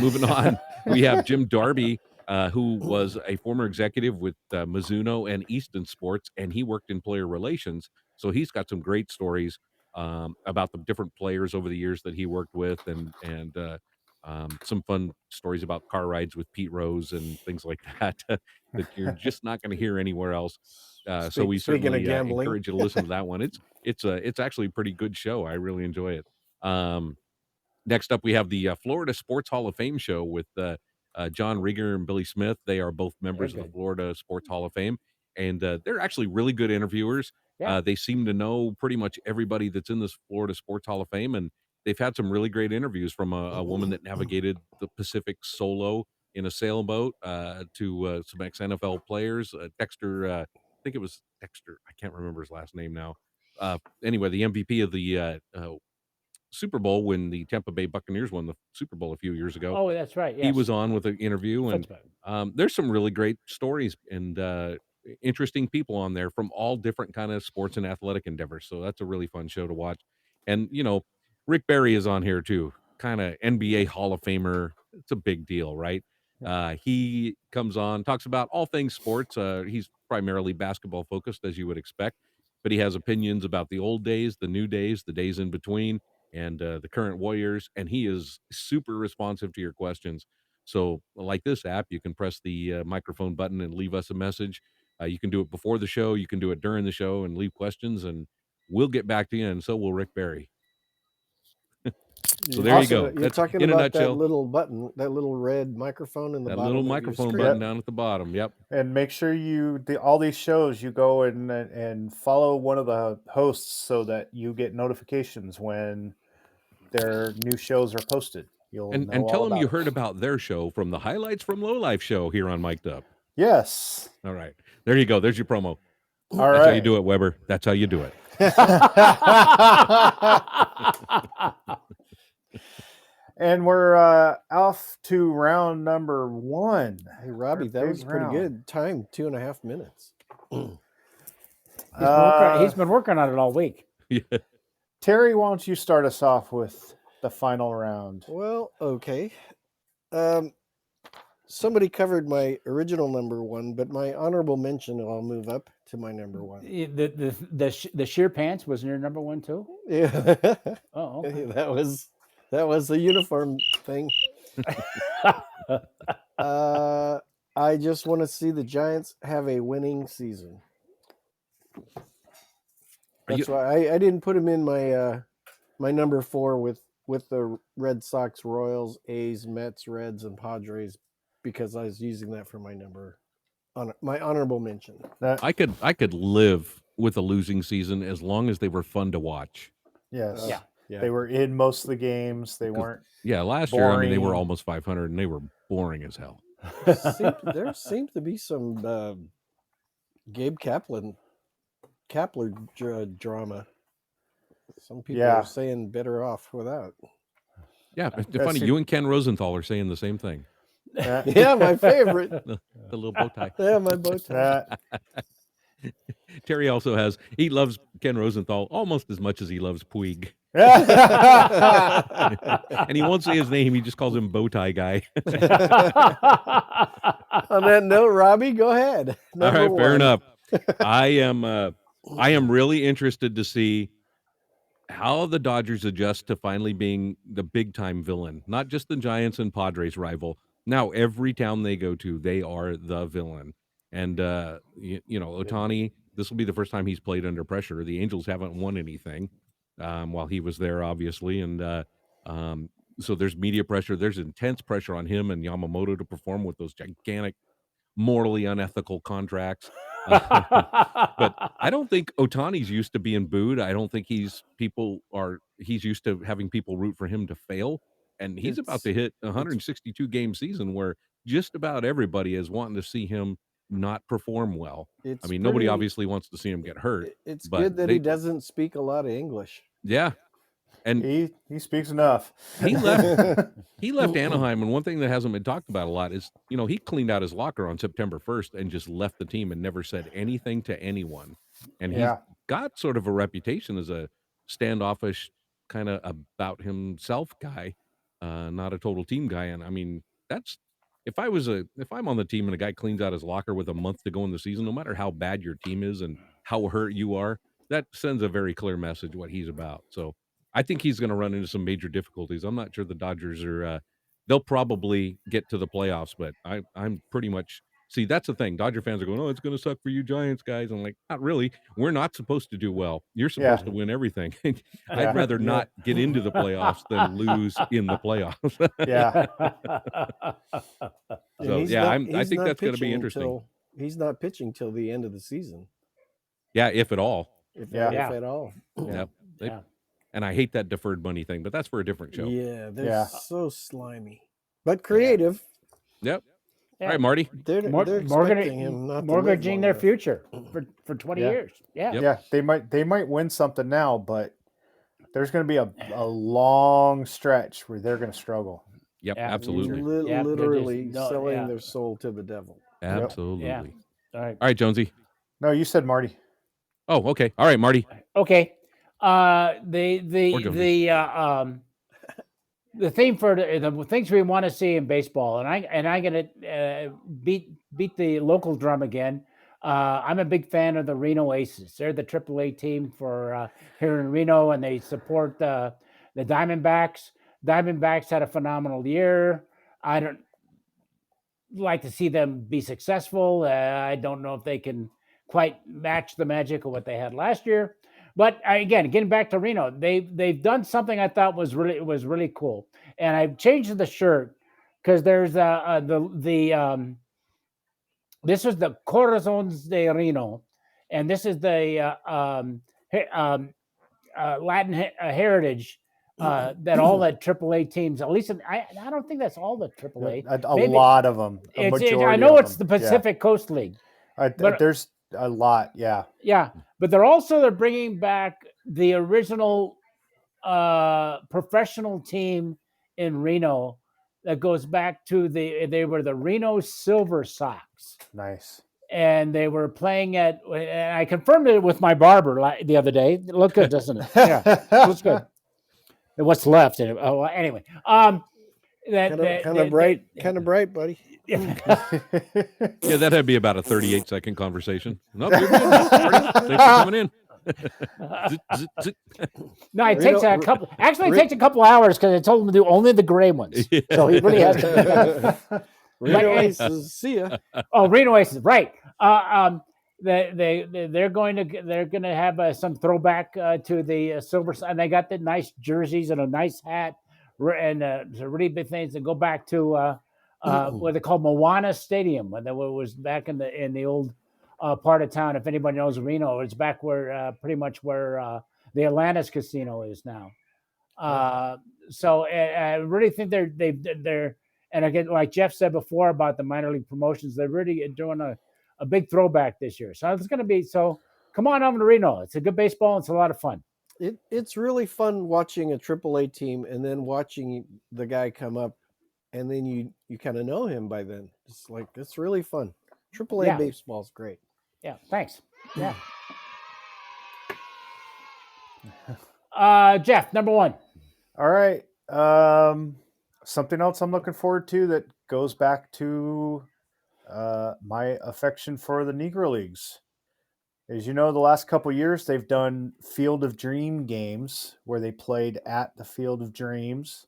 Moving on, we have Jim Darby, who was a former executive with Mizuno and Easton Sports, and he worked in player relations. So he's got some great stories about the different players over the years that he worked with, and some fun stories about car rides with Pete Rose and things like that that you're just not going to hear anywhere else. So we Speaking of certainly gambling. encourage you to listen to that one. It's actually a pretty good show. I really enjoy it. Next up, we have the Florida Sports Hall of Fame show with John Rieger and Billy Smith. They are both members of the Florida Sports Hall of Fame, and they're actually really good interviewers. Yeah. They seem to know pretty much everybody that's in this Florida Sports Hall of Fame, and they've had some really great interviews, from a woman that navigated the Pacific solo in a sailboat to some ex-NFL players. Dexter, I think it was Dexter. I can't remember his last name now. Anyway, the MVP of the Super Bowl when the Tampa Bay Buccaneers won the Super Bowl a few years ago. Oh, that's right. Yes. He was on with an interview, and there's some really great stories and interesting people on there from all different kind of sports and athletic endeavors. So that's a really fun show to watch. And Rick Barry is on here too, kind of NBA Hall of Famer. It's a big deal, right? He comes on, talks about all things sports. He's primarily basketball focused, as you would expect, but he has opinions about the old days, the new days, the days in between, and the current Warriors, and he is super responsive to your questions. So like this app, you can press the microphone button and leave us a message. You can do it before the show. You can do it during the show and leave questions, and we'll get back to you, and so will Rick Barry. So there you go. You're That's talking in a about nutshell. that little button, that little red microphone in the That bottom little of your microphone screen. button down at the bottom. Yep. And make sure all these shows, you go and follow one of the hosts so that you get notifications when their new shows are posted. You'll And know tell all them you about it. heard about their show from the Highlights from Lowlife show here on Mic'd Up. Yes. All right. There you go. There's your promo. All That's right. how you do it, Weber. That's how you do it. And we're off to round number 1. Hey, Robbie, that was pretty good time. 2.5 minutes. He's been working on it all week. Yeah. Terry, why don't you start us off with the final round? Well, okay. Somebody covered my original number 1, but my honorable mention, I'll move up to my number 1. The sheer pants was your number 1 too? Yeah. Oh, okay. That was the uniform thing. I just want to see the Giants have a winning season. That's why I didn't put him in my my number 4 with the Red Sox, Royals, A's, Mets, Reds, and Padres, because I was using that for my honorable mention. I could live with a losing season as long as they were fun to watch. Yes. Yeah. They were in most of the games. They weren't. Yeah, last year, I mean, they were boring. almost 500, and they were boring as hell. There seemed to be some Gabe Kapler drama. Some people are saying better off without. Yeah, it's funny. You and Ken Rosenthal are saying the same thing. Yeah, my favorite. The little bow tie. Yeah, my bow tie. Terry also he loves Ken Rosenthal almost as much as he loves Puig. And he won't say his name. He just calls him Bow Tie Guy. On that note, Robbie, go ahead. All Number right, fair one. enough. I am really interested to see how the Dodgers adjust to finally being the big time villain, not just the Giants and Padres rival. Now every town they go to, they are the villain. And Otani, this will be the first time he's played under pressure. The Angels haven't won anything while he was there, obviously, and um, so there's media pressure. There's intense pressure on him and Yamamoto to perform with those gigantic, morally unethical contracts. But I don't think Otani's used to being booed. I don't think he's used to having people root for him to fail. And he's about to hit a 162 game season where just about everybody is wanting to see him not perform well. I mean, nobody obviously wants to see him get hurt. It's but good that he doesn't speak a lot of English. Yeah. And he speaks enough. He left Anaheim, and one thing that hasn't been talked about a lot is, he cleaned out his locker on September 1st and just left the team and never said anything to anyone. And he's got sort of a reputation as a standoffish, kind of about himself guy, not a total team guy. And I mean, that's if I'm on the team and a guy cleans out his locker with a month to go in the season, no matter how bad your team is and how hurt you are, that sends a very clear message what he's about. So I think he's going to run into some major difficulties. I'm not sure the Dodgers are. They'll probably get to the playoffs, but I'm pretty much. See, that's the thing. Dodger fans are going, "Oh, it's going to suck for you Giants guys." I'm like, not really. We're not supposed to do well. You're supposed to win everything. I'd rather not get into the playoffs than lose in the playoffs. So I think that's going to be interesting. He's not pitching till the end of the season. Yeah, if at all. If at all. Yep. And I hate that deferred money thing, but that's for a different show. Yeah, they're so slimy, but creative. Yep. All right, Marty. They're expecting him not to mortgaging their future for 20 years. Yeah. Yep. Yeah, they might win something now, but there's going to be a long stretch where they're going to struggle. Yep, absolutely. Literally selling their soul to the devil. Absolutely. Yeah. All right, Jonesy. No, you said Marty. Oh, okay. All right, Marty. Okay. The theme for the things we want to see in baseball, and I'm gonna beat the local drum again. I'm a big fan of the Reno Aces. They're the AAA team for here in Reno, and they support the Diamondbacks. Diamondbacks had a phenomenal year. I don't like to see them be successful. I don't know if they can quite match the magic of what they had last year. But again, getting back to Reno, they've done something I thought was really cool, and I've changed the shirt because there's this was the Corazones de Reno, and this is the Latin heritage that all the AAA teams, at least I don't think that's all the AAA. A lot of them. I know it's the Pacific Coast League. But there's a lot, yeah. Yeah, but they're bringing back the original professional team in Reno that goes back to they were the Reno Silver Sox. Nice. And they were playing and I confirmed it with my barber the other day. It looked good, doesn't it? Yeah, it looks good. What's left? Anyway, kind of bright, buddy. Yeah, that'd be about a 38-second conversation. No, you're good. Thanks for coming in. No, it takes a couple. Actually, it takes a couple hours because I told him to do only the gray ones. Yeah. So he really has to. Reno Aces, see ya. Oh, Reno Aces, right? They're going to have some throwback to the silver, and they got the nice jerseys and a nice hat and some really big things that go back to what they call Moana Stadium, when it was back in the old part of town. If anybody knows Reno, it's back where pretty much where the Atlantis Casino is now. So I really think they're and again, like Jeff said before about the minor league promotions, they're really doing a big throwback this year. So it's going to be come on over to Reno. It's a good baseball. It's a lot of fun. It's really fun watching a AAA team and then watching the guy come up. And then you kind of know him by then. It's really fun. AAA baseball's great. Yeah, thanks. Yeah. Jeff, number one. All right. Something else I'm looking forward to that goes back to my affection for the Negro Leagues. As you know, the last couple years they've done Field of Dream games where they played at the Field of Dreams.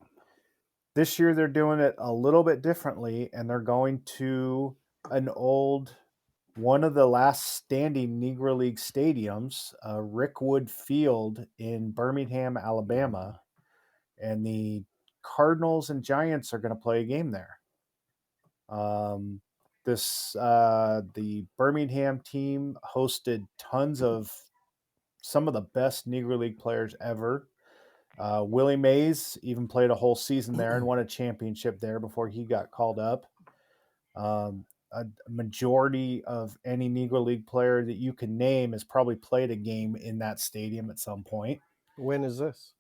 This year they're doing it a little bit differently, and they're going to one of the last standing Negro League stadiums, Rickwood Field in Birmingham, Alabama, and the Cardinals and Giants are going to play a game there. The Birmingham team hosted tons of some of the best Negro League players ever. Willie Mays even played a whole season there and won a championship there before he got called up. A majority of any Negro League player that you can name has probably played a game in that stadium at some point. When is this?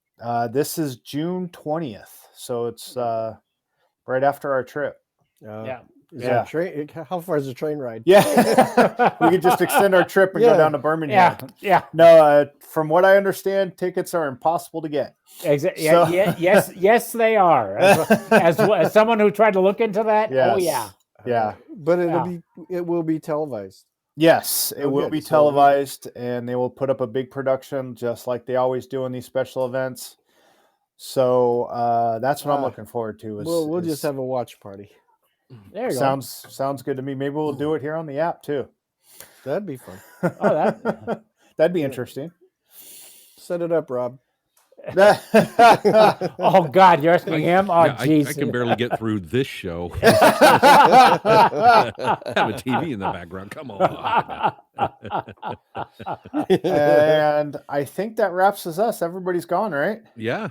This is June 20th, so it's right after our trip. Yeah. Is that a train? How far is the train ride? Yeah, we could just extend our trip and go down to Birmingham. Yeah. No, from what I understand, tickets are impossible to get. Exactly. So- Yes, they are. As someone who tried to look into that, Yes. oh yeah. Yeah. But it will be televised. Yes, it will good. be So- televised, and they will put up a big production just like they always do in these special events. So that's what I'm looking forward to. We'll just have a watch party. There you sounds good to me. Maybe we'll do it here on the app too. That'd be fun. Oh, that'd be interesting. Set it up, Rob. go. Oh God, you're asking him? Oh Yeah, jeez. I can barely get through this show. Have a TV in the background. Come on. And I think that wraps us up. Everybody's gone, right? Yeah.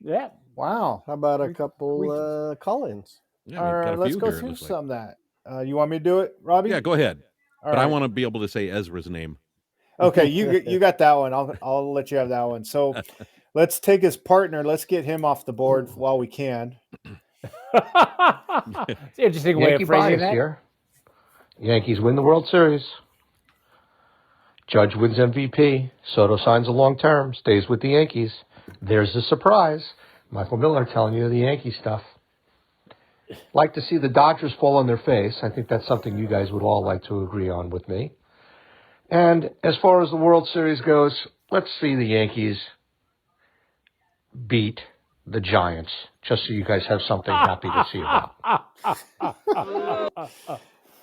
Yeah. Wow. How about a couple call-ins? Yeah, we've got a Let's few go here, it through looks like. some of that. You want me to do it, Robbie? Yeah, go ahead. All But I right. want to be able to say Ezra's name. Okay, you got that one. I'll let you have that one. So let's take his partner. Let's get him off the board while we can. It's an interesting way Yankee of phrasing bias that. here. Yankees win the World Series. Judge wins MVP. Soto signs a long term, stays with the Yankees. There's the surprise. Michael Miller telling you the Yankee stuff. Like to see the Dodgers fall on their face. I think that's something you guys would all like to agree on with me. And as far as the World Series goes, let's see the Yankees beat the Giants, just so you guys have something happy to see about.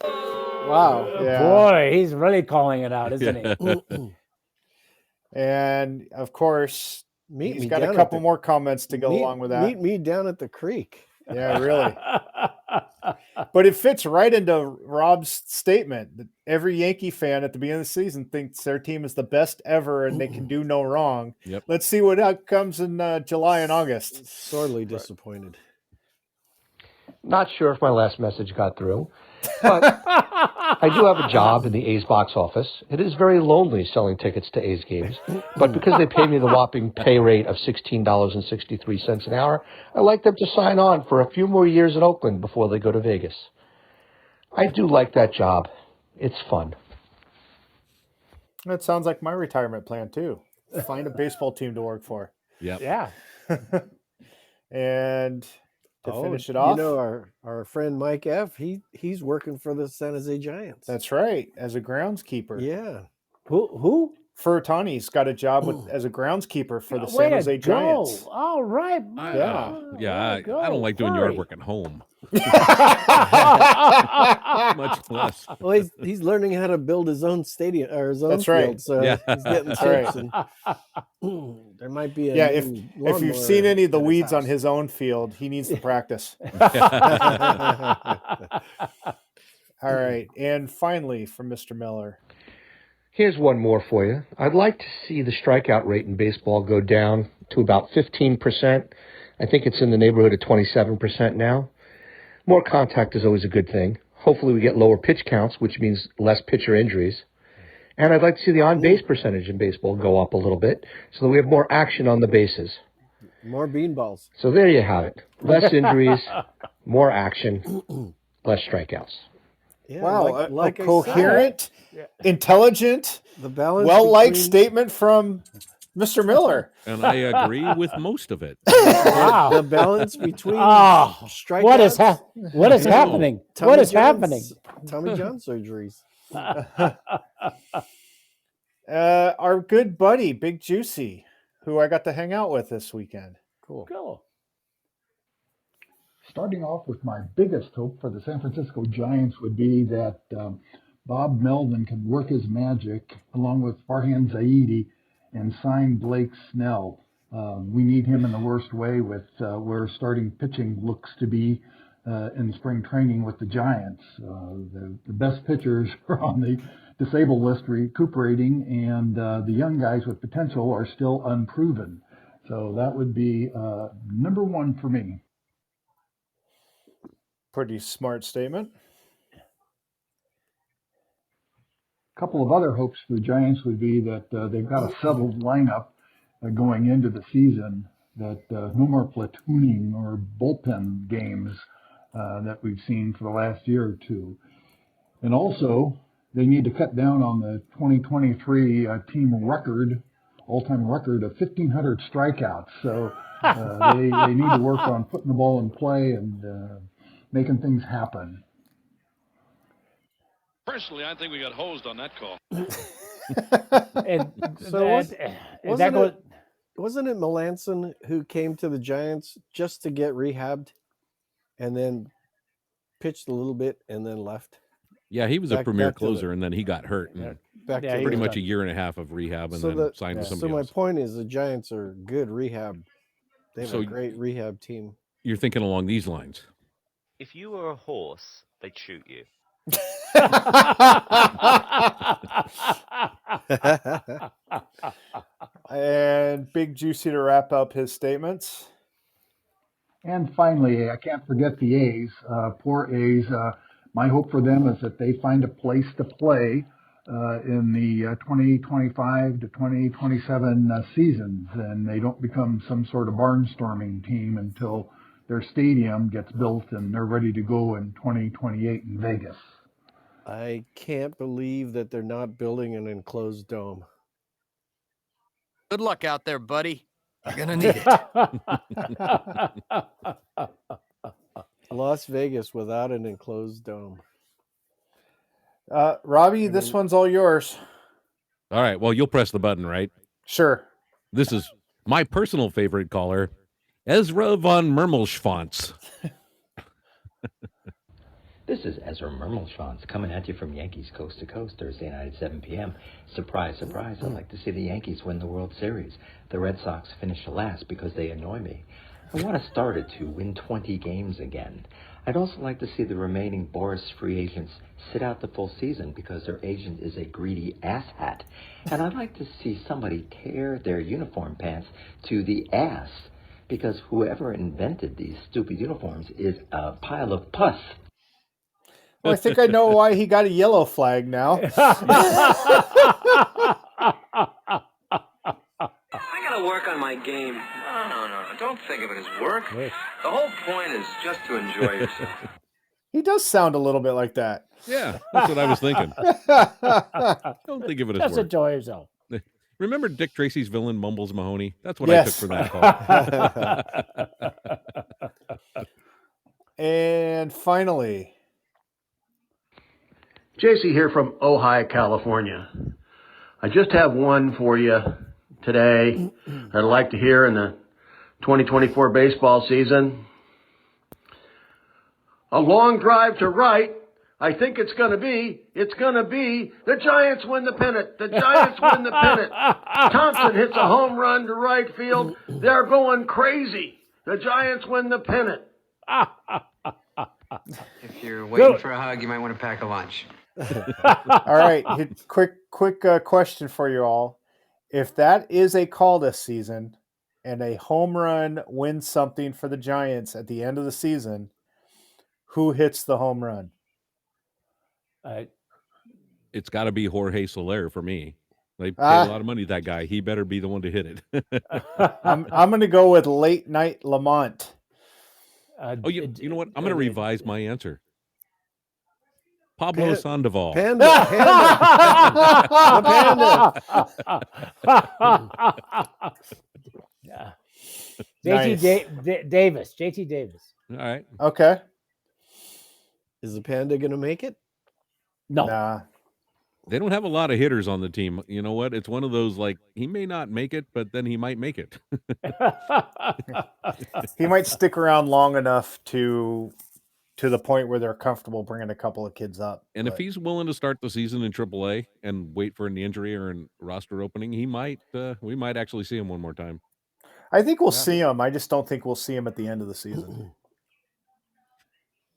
Wow. Yeah. Boy, he's really calling it out, isn't he? And of course, Meet he's me got down a at couple the- more comments to go along with that. Meet me down at the creek. Yeah, really. But it fits right into Rob's statement that every Yankee fan at the beginning of the season thinks their team is the best ever and they can do no wrong. Yep. Let's see what comes in July and August. Sorely disappointed. Not sure if my last message got through, but I do have a job in the A's box office. It is very lonely selling tickets to A's games, but because they pay me the whopping pay rate of $16.63 an hour, I like them to sign on for a few more years in Oakland before they go to Vegas. I do like that job. It's fun. That sounds like my retirement plan too. Find a baseball team to work for. Yep. Yeah. And to finish it off, You know, our friend Mike F., he's working for the San Jose Giants. that's right, as a groundskeeper. Yeah. Who? Furtani's got a job as a groundskeeper for the Way San to Jose go. Giants. All right. I Go, don't like doing yard Furry. work at home. Much less. Well, he's learning how to build his own stadium or his own That's right. field, so Yeah. he's getting That's tips. right. And, there might be a Yeah, new if you've lawnmower seen any of the at weeds on house. his own field, he needs to practice. All right. And finally, from Mr. Miller. Here's one more for you. I'd like to see the strikeout rate in baseball go down to about 15%. I think it's in the neighborhood of 27% now. More contact is always a good thing. Hopefully we get lower pitch counts, which means less pitcher injuries. And I'd like to see the on-base percentage in baseball go up a little bit so that we have more action on the bases. More beanballs. So there you have it. Less injuries, more action, less strikeouts. Yeah, Wow, like a I said, coherent, intelligent, the balance well-liked between- statement from Mr. Miller. And I agree with most of it. Wow. The balance between Oh, strikeouts. what is I know. happening? Tommy What is John happening? Tommy John surgeries. Our good buddy, Big Juicy, who I got to hang out with this weekend. Cool. Starting off with my biggest hope for the San Francisco Giants would be that Bob Melvin can work his magic along with Farhan Zaidi and sign Blake Snell. We need him in the worst way with where starting pitching looks to be in spring training with the Giants. The best pitchers are on the disabled list recuperating, and the young guys with potential are still unproven. So that would be number one for me. Pretty smart statement. A couple of other hopes for the Giants would be that they've got a settled lineup going into the season, that no more platooning or bullpen games that we've seen for the last year or two. And also, they need to cut down on the 2023 team record, all-time record of 1,500 strikeouts. So they need to work on putting the ball in play and making things happen. Personally, I think we got hosed on that call. And So that wasn't it Melanson who came to the Giants just to get rehabbed and then pitched a little bit and then left? Yeah, he was a premier back to the- closer, and then he got hurt. And Back Yeah, to he pretty was much done. a year and a half of rehab, and So then signed with so somebody my else. point is the Giants are good rehab. They have So a great rehab team. You're thinking along these lines. If you were a horse, they'd shoot you. And Big Juicy to wrap up his statements. And finally, I can't forget the A's. Poor A's. My hope for them is that they find a place to play in the 2025 to 2027 seasons, and they don't become some sort of barnstorming team until their stadium gets built and they're ready to go in 2028 in Vegas. I can't believe that they're not building an enclosed dome. Good luck out there, buddy. You're gonna need it. Las Vegas without an enclosed dome. Robbie, this one's all yours. All right. Well, you'll press the button, right? Sure. This is my personal favorite caller, Ezra von Mermelschwanz. This is Ezra Mermelschwanz coming at you from Yankees Coast to Coast Thursday night at 7 p.m. Surprise, surprise, I'd like to see the Yankees win the World Series. The Red Sox finish last because they annoy me. I want to start it to win 20 games again. I'd also like to see the remaining Boris free agents sit out the full season because their agent is a greedy asshat. And I'd like to see somebody tear their uniform pants to the ass because whoever invented these stupid uniforms is a pile of pus. Well, I think I know why he got a yellow flag now. I gotta work on my game. No. Don't think of it as work. The whole point is just to enjoy yourself. He does sound a little bit like that. Yeah, that's what I was thinking. Don't think of it as Just work. enjoy yourself. Remember Dick Tracy's villain, Mumbles Mahoney? That's what Yes. I took for that call. And finally, JC here from Ojai, California. I just have one for you today I'd like to hear in the 2024 baseball season. A long drive to right. I think it's going to be the Giants win the pennant. The Giants win the pennant. Thompson hits a home run to right field. They're going crazy. The Giants win the pennant. If you're waiting for a hug, you might want to pack a lunch. all right, quick question for you all. If that is a call this season and a home run wins something for the Giants at the end of the season, who hits the home run? It's got to be Jorge Soler for me. They paid a lot of money to that guy. He better be the one to hit it. I'm going to go with late night Lamont. You know what? I'm going to revise my answer. Pablo Sandoval. Panda. Yeah. Nice. Davis. JT Davis. All right. Okay. Is the Panda going to make it? No. Nah. They don't have a lot of hitters on the team. You know what? It's one of those like he may not make it, but then he might make it. He might stick around long enough to the point where they're comfortable bringing a couple of kids up. And if he's willing to start the season in AAA and wait for an injury or a roster opening, he might. We might actually see him one more time. I think we'll see him. I just don't think we'll see him at the end of the season.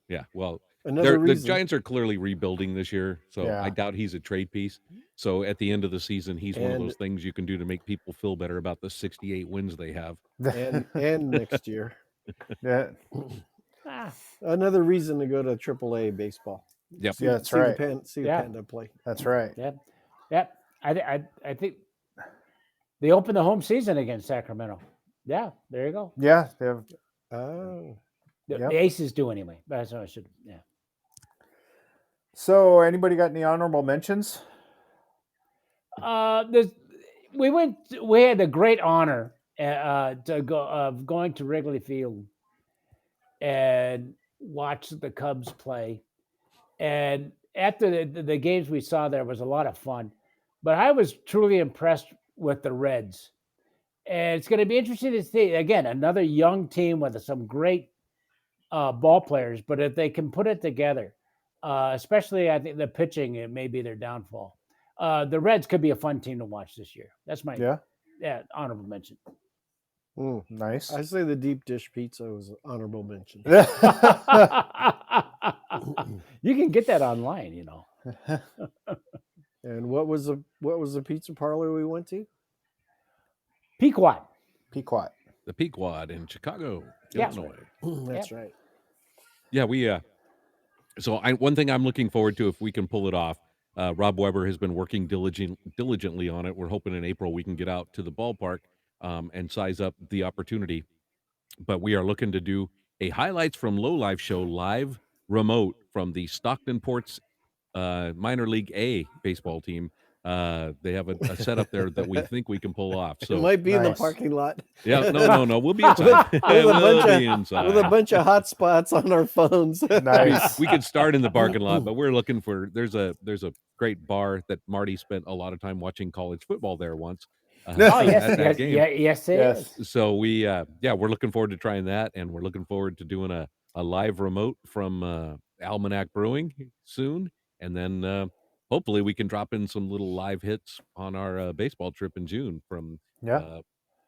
Yeah, well, Another the reason. Giants are clearly rebuilding this year, so Yeah. I doubt he's a trade piece. So at the end of the season, he's one of those things you can do to make people feel better about the 68 wins they have. And next year. Yeah. Another reason to go to AAA baseball. Yep. Yeah, that's right. See the Panda play. That's right. Yep. I think they opened the home season against Sacramento. Yeah, there you go. Yeah, they have. Oh. The Aces do anyway. That's what I should. Yeah. So, anybody got any honorable mentions? We had the great honor of going to Wrigley Field and watch the Cubs play. And after the games we saw, there was a lot of fun. But I was truly impressed with the Reds. And it's going to be interesting to see, again, another young team with some great ball players. But if they can put it together, especially I think the pitching, it may be their downfall. The Reds could be a fun team to watch this year. That's my honorable mention. Nice. I say the deep dish pizza was an honorable mention. You can get that online, you know. And what was the pizza parlor we went to? Pequot. The Pequot in Chicago, Yeah. Illinois. That's right. Yeah, so one thing I'm looking forward to, if we can pull it off, Rob Weber has been working diligently on it. We're hoping in April we can get out to the ballpark and size up the opportunity. But we are looking to do a highlights from Lowlife show live remote from the Stockton Ports minor league A baseball team. They have a setup there that we think we can pull off. So it might be in the parking lot. Yeah, no. We'll be inside. We'll be inside with a bunch of hot spots on our phones. Nice. We could start in the parking lot, but we're looking for. There's a great bar that Marty spent a lot of time watching college football there once. Yes, it is. So we're looking forward to trying that, and we're looking forward to doing a live remote from Almanac Brewing soon, and then hopefully we can drop in some little live hits on our baseball trip in June from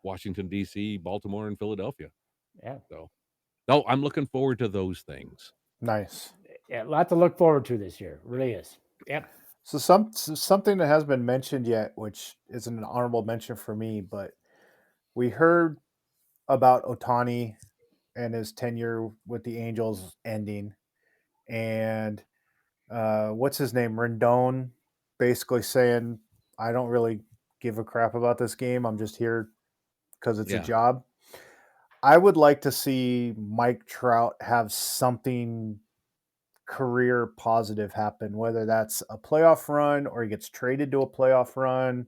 Washington, D.C., Baltimore, and Philadelphia. Yeah. So, I'm looking forward to those things. Nice. Yeah, a lot to look forward to this year. Really is. Yep. So something that hasn't been mentioned yet, which isn't an honorable mention for me, but we heard about Ohtani and his tenure with the Angels ending, and what's his name, Rendon, basically saying, "I don't really give a crap about this game. I'm just here because it's a job." I would like to see Mike Trout have something career positive happen, whether that's a playoff run or he gets traded to a playoff run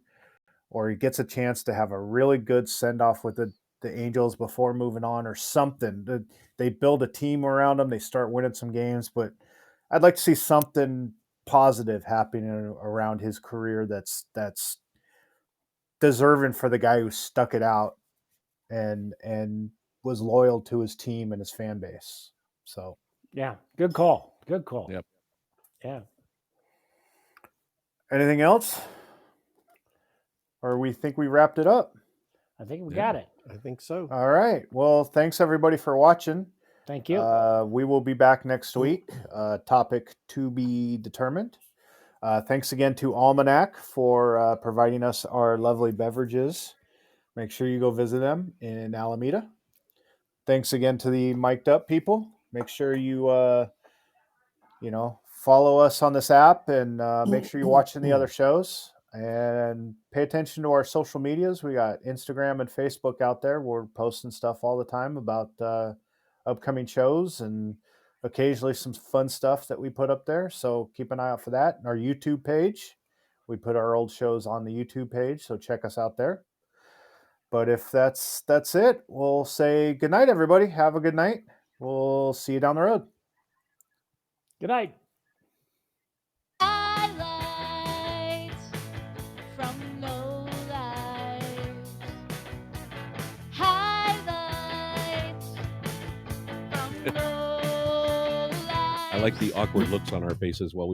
or he gets a chance to have a really good send-off with the Angels before moving on or something. They build a team around him, they start winning some games, but I'd like to see something positive happening around his career that's deserving for the guy who stuck it out and was loyal to his team and his fan base. So yeah, good call. Yep. Yeah. Anything else? Or we think we wrapped it up? I think we got it. I think so. All right. Well, thanks everybody for watching. Thank you. We will be back next week. Topic to be determined. Thanks again to Almanac for providing us our lovely beverages. Make sure you go visit them in Alameda. Thanks again to the mic'd up people. Make sure you follow us on this app and make sure you're watching the other shows and pay attention to our social medias. We got Instagram and Facebook out there. We're posting stuff all the time about upcoming shows and occasionally some fun stuff that we put up there. So keep an eye out for that. Our YouTube page, we put our old shows on the YouTube page, so check us out there. But if that's it, we'll say good night, everybody. Have a good night. We'll see you down the road. Good night. Highlights from Lowlifes. Highlights from Lowlifes. I like the awkward looks on our faces while we